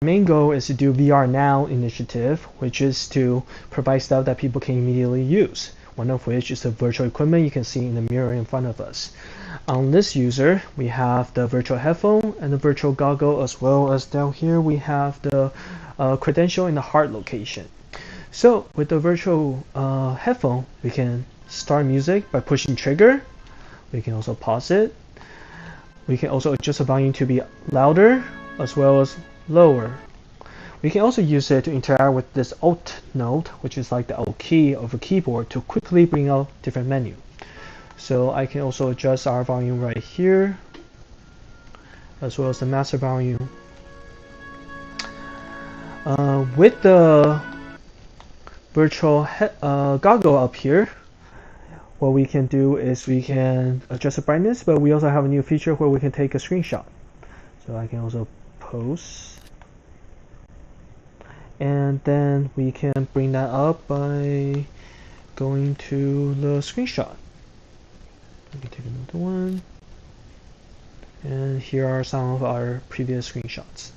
main goal is to do VR Now initiative, which is to provide stuff that people can immediately use. One of which is the virtual equipment you can see in the mirror in front of us. On this user, we have the virtual headphone and the virtual goggle, as well as down here we have the credential in the heart location. So with the virtual headphone, we can start music by pushing trigger. We can also pause it. We can also adjust the volume to be louder as well as lower. We can also use it to interact with this Alt node, which is like the Alt key of a keyboard, to quickly bring out different menu. So I can also adjust our volume right here, as well as the master volume. With the virtual goggle up here, what we can do is we can adjust the brightness, but we also have a new feature where we can take a screenshot. So I can also pose. And then we can bring that up by going to the screenshot. We can take another one. And here are some of our previous screenshots.